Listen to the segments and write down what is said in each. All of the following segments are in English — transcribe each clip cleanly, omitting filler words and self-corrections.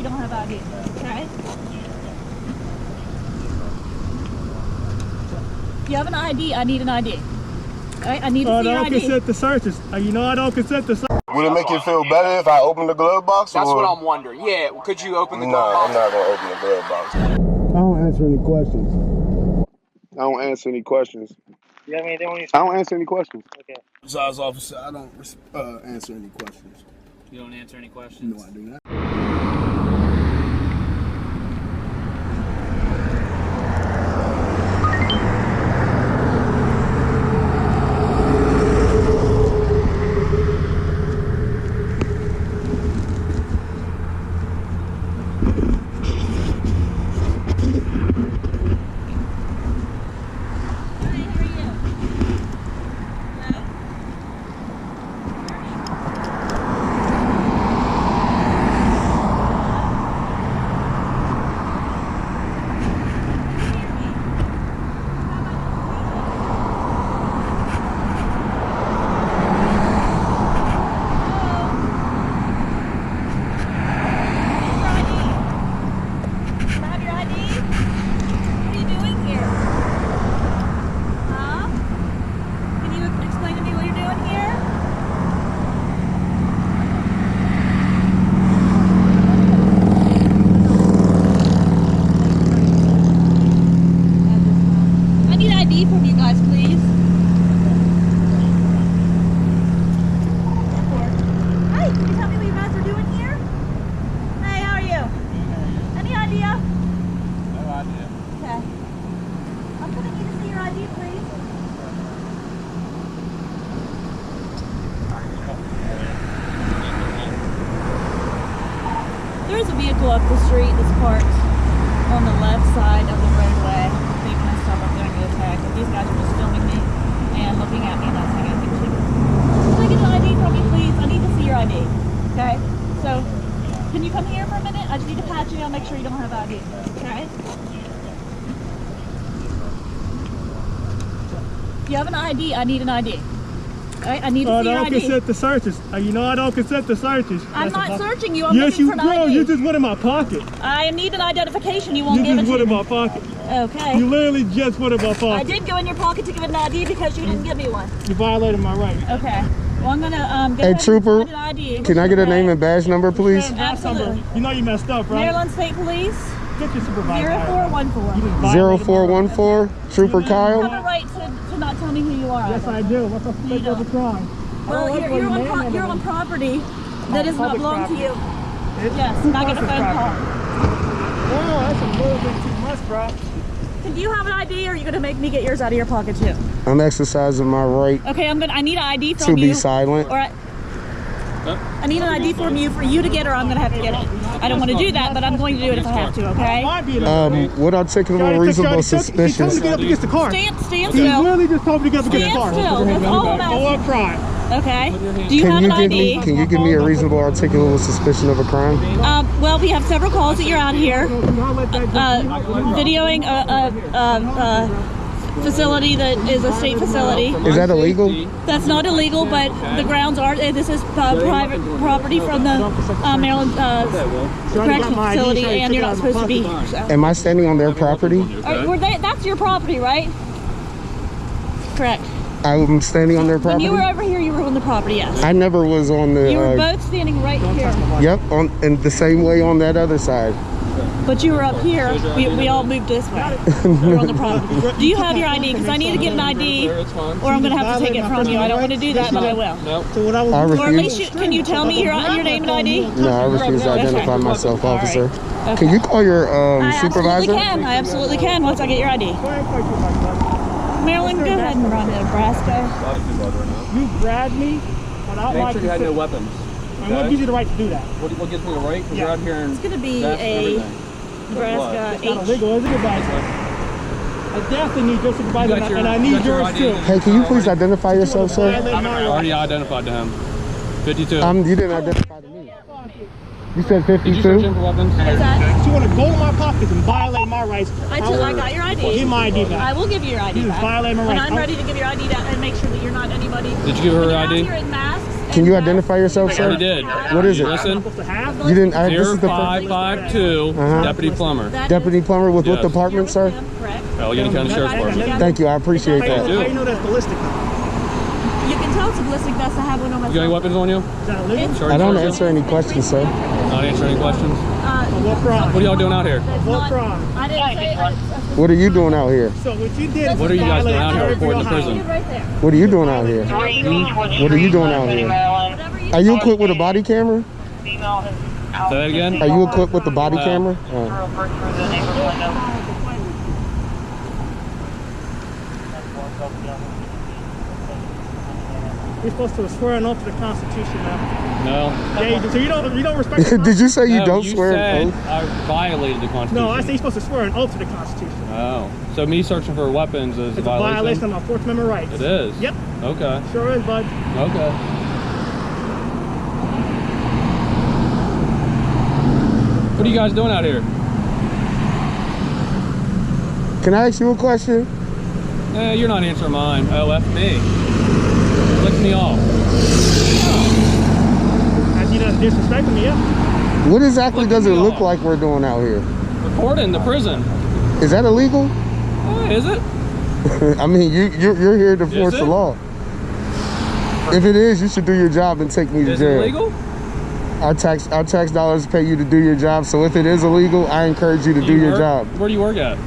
don't have ID. Okay? If you have an ID, I need an ID. All right, I need to see your ID. I don't consent to searches. You know I don't consent to searches. Would it make you feel better if I opened the glove box? That's what I'm wondering. Yeah, could you open the glove No, box? I'm not gonna open the glove box. I don't answer any questions. I don't answer any questions. You have anything on your I don't answer any questions. Okay. Besides, officer, I don't answer any questions. You don't answer any questions? No, I do not. From you guys, please. Hi, can you tell me what you guys are doing here? Hey, how are you? Any idea? No idea. Okay. I'm gonna need to see your ID, please. There is a vehicle up the street that's parked on the left side of the roadway. They can stop up there and get attacked. But these guys are just filming me and looking at me and not saying anything to me. Can I get an ID from you, please? I need to see your ID. Okay? So, can you come here for a minute? I just need to pat you. I'll make sure you don't have ID. Okay? If you have an ID, I need an ID. Alright, I need to see your ID. I don't consent to searches. You know I don't consent to searches. I'm not searching you. I'm yes, looking you for an ID. You just went in my pocket. I need an identification. You won't give it to me. You just went in my pocket. Okay. You literally just went in my pocket. I did go in your pocket to give an ID because you didn't give me one. You violated my right. Okay. Well, I'm gonna go Hey, ahead Trooper, and find an ID. can I get a name and badge number, please? Absolutely. You know you messed up, right? Maryland State Police. Get your supervisor. 0414. 0414, Trooper You have a Kyle. right to not tell me who you are. Yes, I do. What the fuck don't. of a crime? Well, you're on property that does not belong to you. Yes, and I get a phone call. Oh, that's a little bit too much, bro. Do you have an ID, or are you gonna make me get yours out of your pocket too? I'm exercising my right Okay, I need an ID from to you. be silent. Or I need an ID from you for you to get, or I'm gonna have to get it. I don't want to do that, but I'm going to do it if I have to. Okay? What articulable reasonable He told me to suspicion? get up against the car. Stand He still. literally just told me to get up against the Stand car. still. That's all I'm For what asking. crime? Okay. Do you have an ID? Can you give me a reasonable articulable suspicion of a crime? Well, we have several calls that you're out here videoing a facility that is a state facility. Is that illegal? That's not illegal, but the grounds are. This is private property from the Maryland correctional facility, and you're not supposed to be here. So. Am I standing on their property? That's your property, right? Correct. I'm standing on their When property? you were over here, you were on the property, yes. I never was on the... You were both standing right here. Yep, in the same way on that other side. But you were up here. We all moved this way. You're on the property. Do you have your ID? Because I need to get an ID, or I'm going to have to take it from you. I don't want to do that, but I will. I Or at refuse. least, can you tell me your name and ID? No, I refuse to identify Okay. myself, All right. officer. Okay. Can you call your I supervisor? absolutely can once I get your ID. Maryland, go ahead and run to Nebraska. You grabbed me without Make my sure you had no consent. weapons. And what gives you the right to do that? What gives me the right? Because Yeah. you're out here and It's going to be that's a everything. Nebraska It's not illegal, is it, advisor? I definitely need your supervisor, You got your- and I you need got your yours ID. too. Hey, can you please identify yourself, sir? I already identified to him. 52. You didn't identify to me. You said Did you search 52? him for weapons? Is that? You want to go to my pockets and violate my rights? I got your ID. Give my ID back. I will give you your ID You back. violate my When rights. I'm ready to give your ID back and make sure that you're not anybody. Did you give her When her you're out ID? here in masks, Can you identify yourself, I sir? already did. What is it? Listen. You didn't. This is the 0552 Deputy Plumber. That Deputy is- plumber with what Yes. department, sir? Correct. Allegheny County Sheriff's Department. Thank you. I appreciate How that. you know that's ballistic? You can tell it's a ballistic vest. I have one on my You got any weapons on you? Is that illegal? It's- I don't answer any questions, sir. Not answering any questions. What crime? What are y'all doing out here? That's What not- crime? I didn't say. What are you doing out here? So what you did. What are you guys doing out here violated reporting to Ohio. prison? Right there. What are you doing out here? What are you doing out here? Whatever you Are you equipped with a body camera? Say that again? Are you equipped with the body No. camera? You're supposed to swear an oath to the Constitution now. No. Yeah, you do. So you don't respect the Did you say you No, don't you swear an said oath? I violated the Constitution. No, I say you're supposed to swear an oath to the Constitution. Oh. So me searching for weapons is It's a a violation violation? of my Fourth Amendment rights. It is? Yep, Okay. sure is, bud. Okay. What are you guys doing out here? Can I ask you a question? You're not answering mine. Oh, F me. Lick me off. As you done disrespecting me, yeah. What exactly Look does me it look off. like we're doing out here? Recording the prison. Is that illegal? Is it? I mean, you're here to enforce it? the law. If it is, you should do your job and take me to Is it jail. illegal? Our tax dollars pay you to do your job. So if it is illegal, I encourage you to do your work? job. Where do you work at?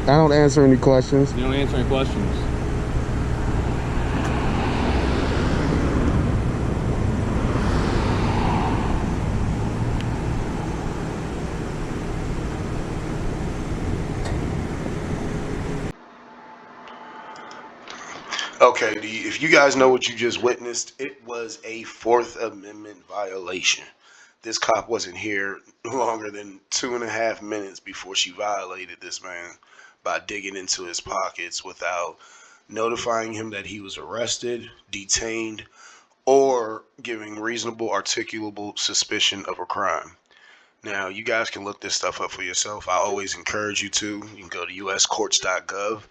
I don't answer any questions. You don't answer any questions. Okay, if you guys know what you just witnessed, it was a Fourth Amendment violation. This cop wasn't here longer than 2.5 minutes before she violated this man by digging into his pockets without notifying him that he was arrested, detained, or giving reasonable articulable suspicion of a crime. Now, you guys can look this stuff up for yourself. I always encourage you to. You can go to uscourts.gov,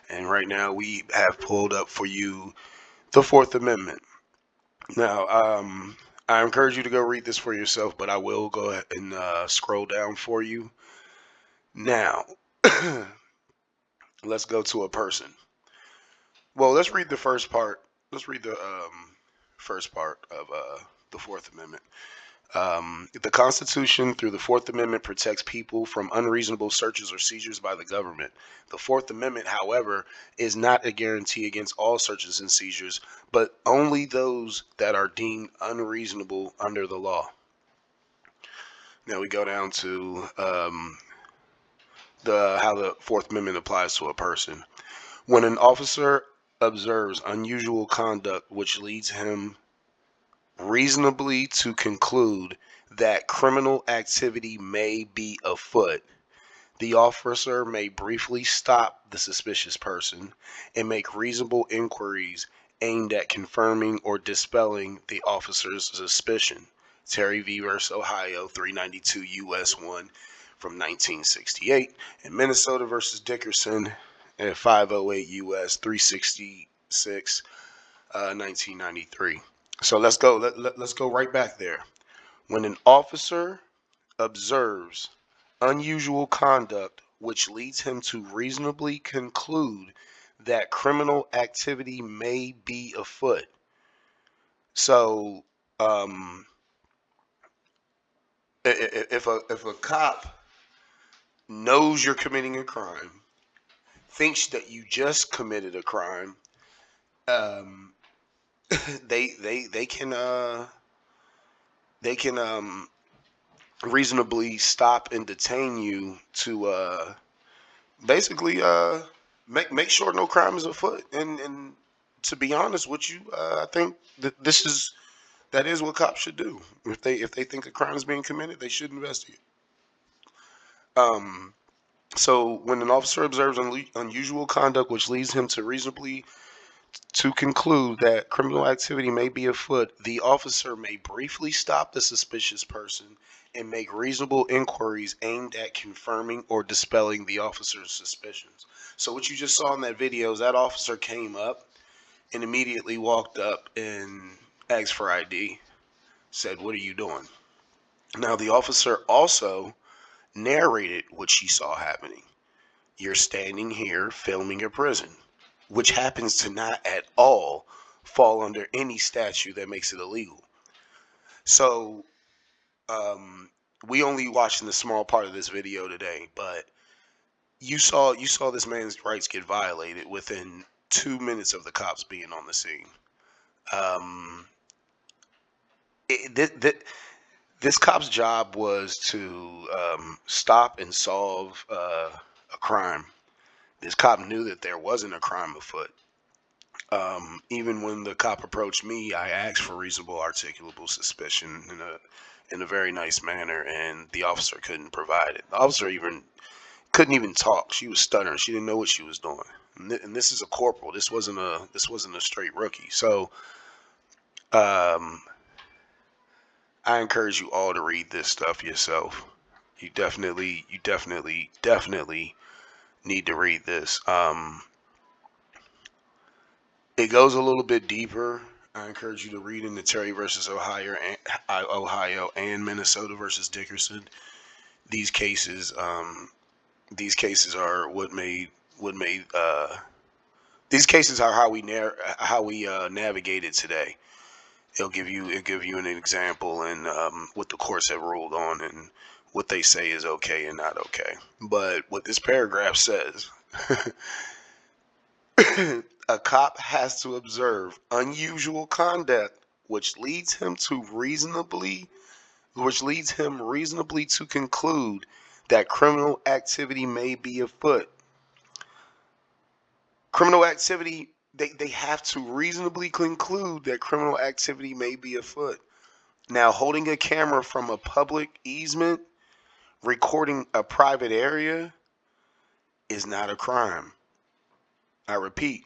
and right now we have pulled up for you the Fourth Amendment. Now, I encourage you to go read this for yourself, but I will go ahead and scroll down for you. Now, let's go to a person. Well, let's read the first part. Let's read the first part of the Fourth Amendment. The Constitution, through the Fourth Amendment, protects people from unreasonable searches or seizures by the government. The Fourth Amendment, however, is not a guarantee against all searches and seizures, but only those that are deemed unreasonable under the law. Now we go down to how the Fourth Amendment applies to a person. When an officer observes unusual conduct which leads him reasonably to conclude that criminal activity may be afoot, the officer may briefly stop the suspicious person and make reasonable inquiries aimed at confirming or dispelling the officer's suspicion. Terry v. Ohio 392 U.S. 1 from 1968, and Minnesota versus Dickerson at 508 U.S. 366 1993. So let's go. Let's go right back there. When an officer observes unusual conduct which leads him to reasonably conclude that criminal activity may be afoot. So, if a cop knows you're committing a crime, thinks that you just committed a crime, they can reasonably stop and detain you to basically make sure no crime is afoot. And to be honest with you, I think that that is what cops should do. If they think a crime is being committed, they should investigate. So when an officer observes unusual conduct which leads him to reasonably to conclude that criminal activity may be afoot, the officer may briefly stop the suspicious person and make reasonable inquiries aimed at confirming or dispelling the officer's suspicions. So what you just saw in that video is that officer came up and immediately walked up and asked for ID, said, "What are you doing?" Now, the officer also narrated what she saw happening. You're standing here filming a prison, which happens to not at all fall under any statute that makes it illegal. So, um, we only watching the small part of this video today, but you saw this man's rights get violated within 2 minutes of the cops being on the scene. Um, this cop's job was to stop and solve a crime. This cop knew that there wasn't a crime afoot. Even when the cop approached me, I asked for reasonable articulable suspicion in a very nice manner, and the officer couldn't provide it. The officer even couldn't even talk. She was stuttering. She didn't know what she was doing. And this is a corporal. This wasn't a straight rookie. So um, I encourage you all to read this stuff yourself. You definitely need to read this. It goes a little bit deeper. I encourage you to read into Terry versus Ohio and Minnesota versus Dickerson. These cases are these cases are how we navigate it today. It'll give you an example and what the courts have ruled on and what they say is okay and not okay. But what this paragraph says, a cop has to observe unusual conduct which leads him reasonably to conclude that criminal activity may be afoot. Criminal activity, they have to reasonably conclude that criminal activity may be afoot. Now, holding a camera from a public easement, recording a private area is not a crime. I repeat,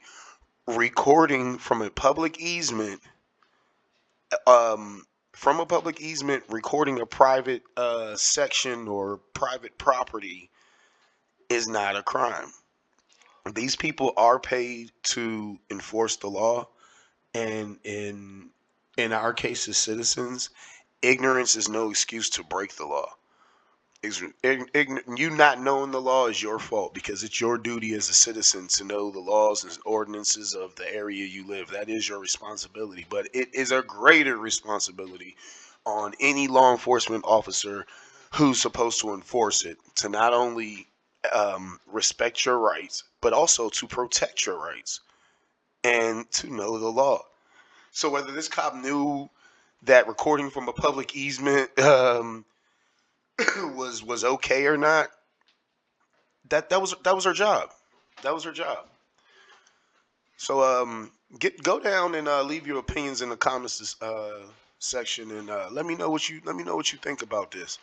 recording from a public easement, recording a private section or private property is not a crime. These people are paid to enforce the law, and in our case as citizens, ignorance is no excuse to break the law. You not knowing the law is your fault because it's your duty as a citizen to know the laws and ordinances of the area you live. That is your responsibility, but it is a greater responsibility on any law enforcement officer who's supposed to enforce it to not only respect your rights, but also to protect your rights and to know the law. So whether this cop knew that recording from a public easement was okay or not, that was her job. That was her job. So go down and leave your opinions in the comments section and let me know what you think about this.